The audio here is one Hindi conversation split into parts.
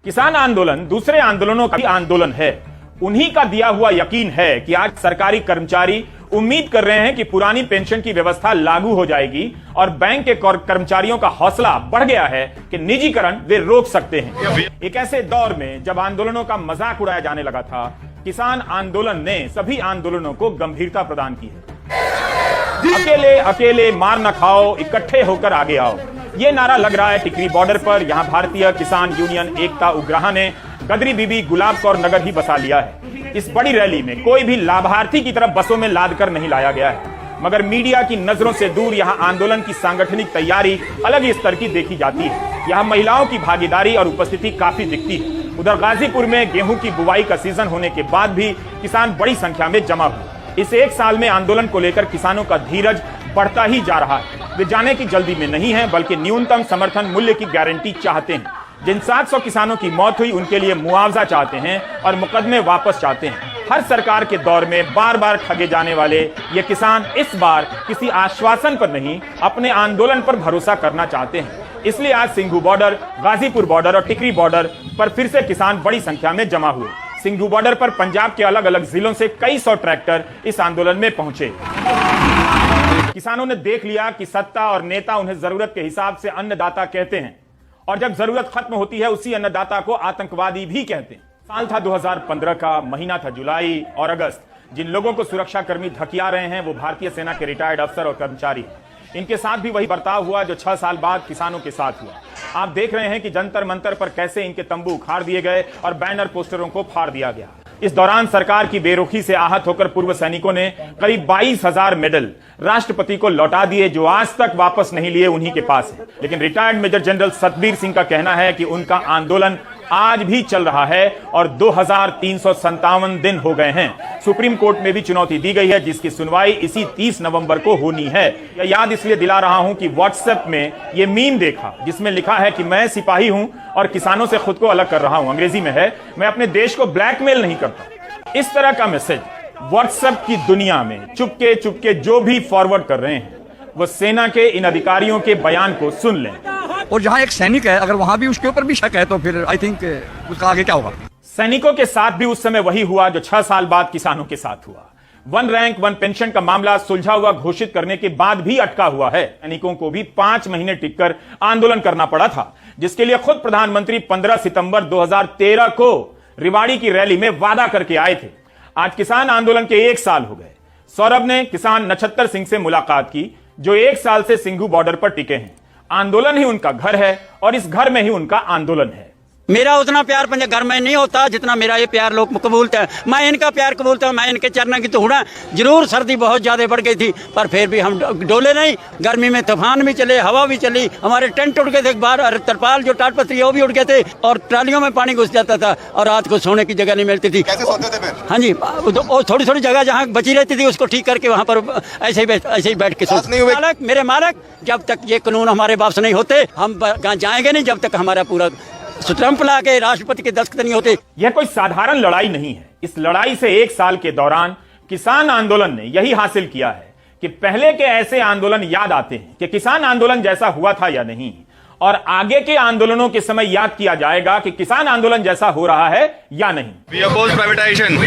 किसान आंदोलन दूसरे आंदोलनों का भी आंदोलन है। उन्हीं का दिया हुआ यकीन है कि आज सरकारी कर्मचारी उम्मीद कर रहे हैं कि पुरानी पेंशन की व्यवस्था लागू हो जाएगी और बैंक के कर्मचारियों का हौसला बढ़ गया है कि निजीकरण वे रोक सकते हैं। एक ऐसे दौर में जब आंदोलनों का मजाक उड़ाया जाने लगा था, किसान आंदोलन ने सभी आंदोलनों को गंभीरता प्रदान की है। अकेले अकेले मार न खाओ, इकट्ठे होकर आगे आओ, ये नारा लग रहा है टिकरी बॉर्डर पर। यहां भारतीय किसान यूनियन एकता उग्राह ने गदरी बीबी गुलाब कौर नगर ही बसा लिया है। इस बड़ी रैली में कोई भी लाभार्थी की तरफ बसों में लाद कर नहीं लाया गया है, मगर मीडिया की नजरों से दूर यहां आंदोलन की सांगठनिक तैयारी अलग ही स्तर की देखी जाती है। यहां महिलाओं की भागीदारी और उपस्थिति काफी दिखती है। उधर गाजीपुर में गेहूं की बुवाई का सीजन होने के बाद भी किसान बड़ी संख्या में जमा हुए। इस एक साल में आंदोलन को लेकर किसानों का धीरज बढ़ता ही जा रहा है। वे जाने की जल्दी में नहीं है, बल्कि न्यूनतम समर्थन मूल्य की गारंटी चाहते हैं। जिन 700 किसानों की मौत हुई उनके लिए मुआवजा चाहते हैं और मुकदमे वापस चाहते हैं। हर सरकार के दौर में बार बार ठगे जाने वाले ये किसान इस बार किसी आश्वासन पर नहीं, अपने आंदोलन पर भरोसा करना चाहते हैं। इसलिए आज सिंघू बॉर्डर, गाजीपुर बॉर्डर और टिकरी बॉर्डर पर फिर से किसान बड़ी संख्या में जमा हुए। सिंघू बॉर्डर पर पंजाब के अलग अलग जिलों से कई सौ ट्रैक्टर इस आंदोलन में पहुंचे। किसानों ने देख लिया कि सत्ता और नेता उन्हें जरूरत के हिसाब से अन्नदाता कहते हैं और जब जरूरत खत्म होती है उसी अन्नदाता को आतंकवादी भी कहते हैं। साल था 2015 का, महीना था जुलाई और अगस्त। जिन लोगों को सुरक्षा कर्मी धकिया रहे हैं वो भारतीय सेना के रिटायर्ड अफसर और कर्मचारी। इनके साथ भी वही बर्ताव हुआ जो 6 साल बाद किसानों के साथ हुआ। आप देख रहे हैं कि जंतर मंतर पर कैसे इनके तंबू उखाड़ दिए गए और बैनर पोस्टरों को फाड़ दिया गया। इस दौरान सरकार की बेरुखी से आहत होकर पूर्व सैनिकों ने करीब 22,000 मेडल राष्ट्रपति को लौटा दिए, जो आज तक वापस नहीं लिए उन्हीं के पास है। लेकिन retired major general Satbir Singh का कहना है कि उनका आंदोलन आज भी चल रहा है और 2357 दिन हो गए हैं। सुप्रीम कोर्ट में भी चुनौती दी गई है, जिसकी सुनवाई इसी 30 नवंबर को होनी है। यह याद इसलिए दिला रहा हूं कि व्हाट्सएप में यह मीम देखा जिसमें लिखा है कि मैं सिपाही हूं और किसानों से खुद को अलग कर रहा हूं। अंग्रेजी में है, मैं अपने देश को ब्लैकमेल नहीं करता। इस तरह का मैसेज व्हाट्सएप की दुनिया में चुपके चुपके जो भी फॉरवर्ड कर रहे हैं, वो सेना के इन अधिकारियों के बयान को सुन लें। और जहां एक सैनिक है, अगर वहां भी उसके ऊपर भी शक है तो फिर आई थिंक उसका आगे क्या होगा। सैनिकों के साथ भी उस समय वही हुआ जो 6 साल बाद किसानों के साथ हुआ। 1 रैंक 1 पेंशन का मामला सुलझा हुआ घोषित करने के बाद भी अटका हुआ है। सैनिकों को भी 5 महीने टिककर आंदोलन करना पड़ा था, जिसके लिए खुद प्रधानमंत्री 15 सितंबर 2013 को रिवाड़ी की रैली में वादा करके आए थे। आज किसान आंदोलन के 1 साल हो गए। सौरभ ने किसान नछत्तर सिंह से मुलाकात की, जो 1 साल से सिंघू बॉर्डर पर टिके हैं। आंदोलन ही उनका घर है और इस घर में ही उनका आंदोलन है। मेरा उतना प्यार घर में नहीं होता जितना मेरा ये प्यार लोग कबूलते हैं। मैं इनका प्यार कबूलता हूँ, मैं इनके चरणों की तो हुड़ा। जरूर सर्दी बहुत ज्यादा बढ़ गई थी, पर फिर भी हम डोले नहीं। गर्मी में तूफान भी चले, हवा भी चली, हमारे टेंट उड़ गए थे एक बार, और तरपाल जो टाटपत्री है वो भी उड़ गए थे, और ट्रालियों में पानी घुस जाता था और रात को सोने की जगह नहीं मिलती थी। कैसे सोते थे फिर? हाँ जी, थोड़ी थोड़ी जगह जहाँ बची रहती थी उसको ठीक करके वहाँ पर ऐसे ही बैठ के सोते। मेरे मालक, जब तक ये कानून हमारे वापस नहीं होते हम जाएंगे नहीं, जब तक हमारा पूरा स्टैंप ला के राष्ट्रपति के दस्तखत नहीं होते। यह कोई साधारण लड़ाई नहीं है। इस लड़ाई से 1 साल के दौरान किसान आंदोलन ने यही हासिल किया है कि पहले के ऐसे आंदोलन याद आते हैं कि किसान आंदोलन जैसा हुआ था या नहीं, और आगे के आंदोलनों के समय याद किया जाएगा कि किसान आंदोलन जैसा हो रहा है या नहीं। We oppose privatization.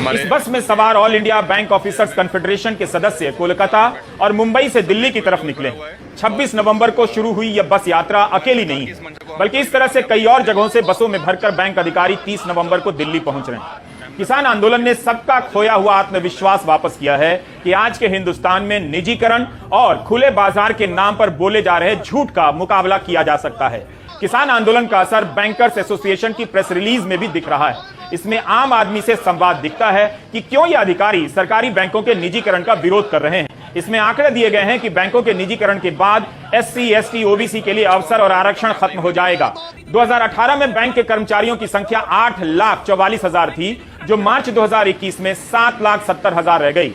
इस बस में सवार all India bank officers confederation के सदस्य कोलकाता और मुंबई से दिल्ली की तरफ निकले। 26 नवंबर को शुरू हुई यह बस यात्रा अकेली नहीं है, बल्कि इस तरह से कई और जगहों से बसों में भरकर बैंक अधिकारी 30 नवंबर को दिल्ली पहुंच रहे हैं। किसान आंदोलन ने सबका खोया हुआ आत्मविश्वास वापस किया है कि आज के हिंदुस्तान में निजीकरण और खुले बाजार के नाम पर बोले जा रहे झूठ का मुकाबला किया जा सकता है। किसान आंदोलन का असर बैंकर्स एसोसिएशन की प्रेस रिलीज में भी दिख रहा है। इसमें आम आदमी से संवाद दिखता है कि क्यों ये अधिकारी सरकारी बैंकों के निजीकरण का विरोध कर रहे हैं। इसमें आंकड़े दिए गए हैं कि बैंकों के निजीकरण के बाद SC, ST, OBC के लिए अवसर और आरक्षण खत्म हो जाएगा। 2018 में बैंक के कर्मचारियों की संख्या 8,44,000 थी, जो मार्च 2021 में 7,70,000 रह गई।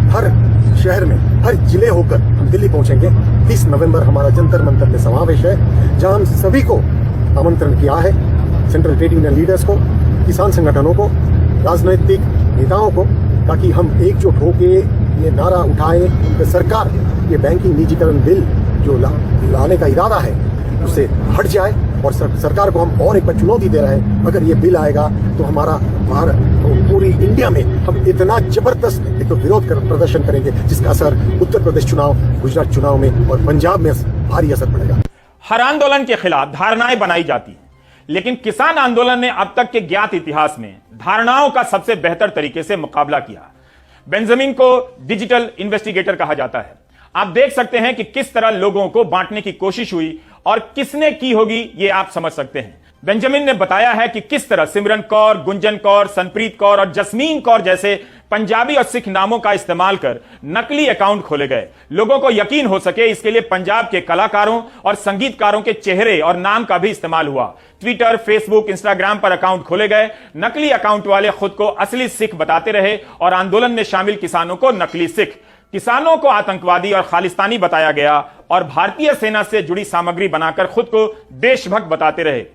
हर शहर में, हर जिले होकर हम दिल्ली पहुंचेंगे। 30 नवंबर हमारा जंतर मंतर में समावेश है, जहां हम सभी को आमंत्रण किया है, सेंट्रल ट्रेड यूनियन लीडर्स को, किसान संगठनों को, राजनीतिक नेताओं को, ताकि हम एकजुट होके ये नारा उठाएं कि सरकार ये बैंकिंग निजीकरण बिल जो लाने का इरादा है उससे हट जाए और सरकार को हम और एक बार चुनौती दे रहे हैं, अगर ये बिल आएगा तो हमारा पूरी इंडिया में हम इतना जबरदस्त एक तो विरोध प्रदर्शन करेंगे जिसका असर उत्तर प्रदेश चुनाव, गुजरात चुनाव में और पंजाब में भारी असर पड़ेगा। हर आंदोलन के खिलाफ धारणाएं बनाई जाती हैं, लेकिन किसान आंदोलन ने अब तक के ज्ञात इतिहास में धारणाओं का सबसे बेहतर तरीके से मुकाबला किया। बेंजामिन को डिजिटल इन्वेस्टिगेटर कहा जाता है। आप देख सकते हैं कि किस तरह लोगों को बांटने की कोशिश हुई और किसने की होगी, ये आप समझ सकते हैं। बेंजामिन ने बताया है कि किस तरह सिमरन कौर, गुंजन कौर, सनप्रीत कौर और जस्मीन कौर जैसे पंजाबी और सिख नामों का इस्तेमाल कर नकली अकाउंट खोले गए। लोगों को यकीन हो सके इसके लिए पंजाब के कलाकारों और संगीतकारों के चेहरे और नाम का भी इस्तेमाल हुआ। ट्विटर, फेसबुक, इंस्टाग्राम पर अकाउंट खोले गए। नकली अकाउंट वाले खुद को असली सिख बताते रहे और आंदोलन में शामिल किसानों को नकली सिख, किसानों को आतंकवादी और खालिस्तानी बताया गया और भारतीय सेना से जुड़ी सामग्री बनाकर खुद को देशभक्त बताते रहे।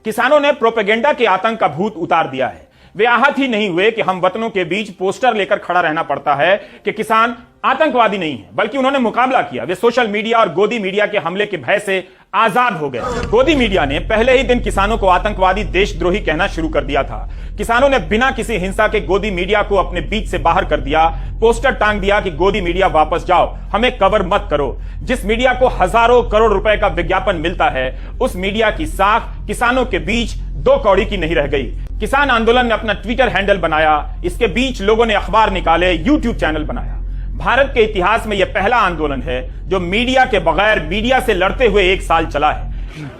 किसानों ने प्रोपेगेंडा के आतंक का भूत उतार दिया है। वे आहत ही नहीं हुए कि हम वतनों के बीच पोस्टर लेकर खड़ा रहना पड़ता है कि किसान आतंकवादी नहीं है, बल्कि उन्होंने मुकाबला किया। वे सोशल मीडिया और गोदी मीडिया के हमले के भय से आजाद हो गए। गोदी मीडिया ने पहले ही दिन किसानों को आतंकवादी, देशद्रोही कहना शुरू कर दिया था। किसानों ने बिना किसी हिंसा के गोदी मीडिया को अपने बीच से बाहर कर दिया। पोस्टर टांग दिया कि गोदी मीडिया वापस जाओ, हमें कवर मत करो। जिस मीडिया को हजारों करोड़ रुपए का विज्ञापन मिलता है, उस मीडिया की साख किसानों के बीच 2 कौड़ी की नहीं रह गई। किसान आंदोलन ने अपना ट्विटर हैंडल बनाया, इसके बीच लोगों ने अखबार निकाले, यूट्यूब चैनल बनाया। भारत के इतिहास में यह पहला आंदोलन है जो मीडिया के बगैर मीडिया से लड़ते हुए 1 साल चला है।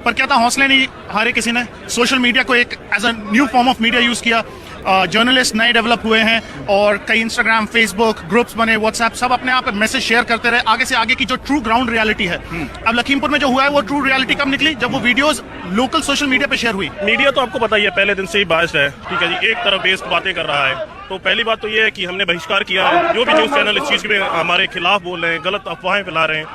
पर क्या था, हौसले नहीं हारे किसी ने। सोशल मीडिया को एक as a new form of media use किया। जर्नलिस्ट नए डेवलप हुए हैं और कई इंस्टाग्राम, फेसबुक ग्रुप्स बने, व्हाट्सएप, सब अपने आप मैसेज शेयर करते रहे आगे से आगे की जो ट्रू ग्राउंड रियलिटी है। अब लखीमपुर में जो हुआ है वो ट्रू रियलिटी कब निकली, जब वो वीडियोस लोकल सोशल मीडिया पे शेयर हुई। मीडिया तो आपको पता ही है पहले दिन से ही बायस्ड है, ठीक है जी, एक तरफ बेस्ड बातें कर रहा है। तो पहली बात तो ये है कि हमने बहिष्कार किया है। जो भी न्यूज चैनल इस चीज में हमारे खिलाफ बोल रहे हैं, गलत अफवाहें फैला रहे हैं,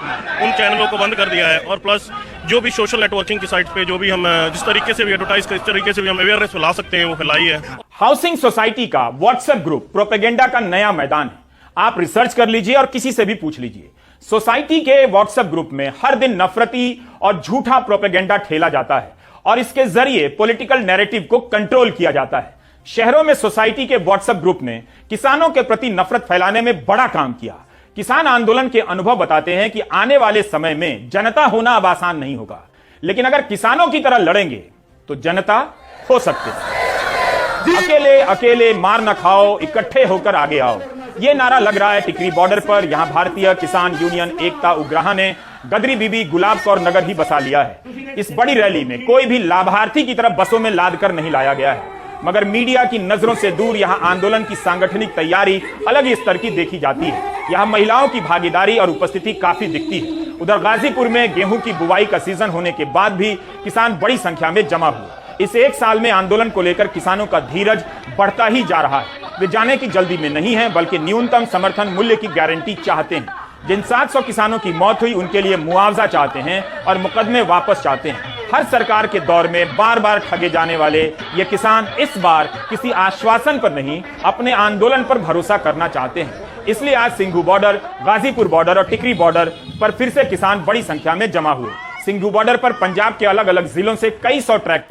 उन चैनलों को बंद कर दिया है। और प्लस जो भी सोशल नेटवर्किंग की साइट पे जो भी हम जिस तरीके से भी एडवर्टाइज कर, इस तरीके से भी हम अवेयरनेस फैला सकते हैं, वो फैलाई है। हाउसिंग सोसाइटी का व्हाट्सएप ग्रुप प्रोपेगेंडा का नया मैदान है। आप रिसर्च कर लीजिए और किसी से भी पूछ लीजिए। सोसाइटी के व्हाट्सएप ग्रुप में हर दिन नफरती और झूठा प्रोपेगेंडा ठेला जाता है और इसके जरिए पॉलिटिकल नैरेटिव को कंट्रोल किया जाता है। शहरों में सोसाइटी के व्हाट्सएप ग्रुप ने किसानों के प्रति नफरत फैलाने में बड़ा काम किया। किसान आंदोलन के अनुभव बताते हैं कि आने वाले समय में जनता होना अब आसान नहीं होगा, लेकिन अगर किसानों की तरह लड़ेंगे तो जनता हो सकते हैं। अकेले अकेले मार न खाओ, इकट्ठे होकर आगे आओ, यह नारा लग रहा है टिकरी बॉर्डर पर। यहां भारतीय किसान यूनियन एकता उग्राह ने गदरी बीबी गुलाब कौर नगर ही बसा लिया है। इस बड़ी रैली में कोई भी लाभार्थी की तरफ बसों में लाद कर नहीं लाया गया है, मगर मीडिया की नजरों से दूर यहां आंदोलन की सांगठनिक तैयारी अलग ही स्तर की देखी जाती है। यहां महिलाओं की भागीदारी और उपस्थिति काफी दिखती है। उधर गाजीपुर में गेहूं की बुवाई का सीजन होने के बाद भी किसान बड़ी संख्या में जमा हुए। इस 1 साल में आंदोलन को लेकर किसानों का धीरज बढ़ता ही जा रहा है। वे जाने की जल्दी में नहीं है, बल्कि न्यूनतम समर्थन मूल्य की गारंटी चाहते हैं। जिन 700 किसानों की मौत हुई उनके लिए मुआवजा चाहते हैं और मुकदमे वापस चाहते हैं। हर सरकार के दौर में बार बार ठगे जाने वाले ये किसान इस बार किसी आश्वासन पर नहीं, अपने आंदोलन पर भरोसा करना चाहते हैं। इसलिए आज सिंघू बॉर्डर, गाजीपुर बॉर्डर और टिकरी बॉर्डर पर फिर से किसान बड़ी संख्या में जमा हुए। सिंघू बॉर्डर पर पंजाब के अलग अलग जिलों से कई सौ ट्रैक्टर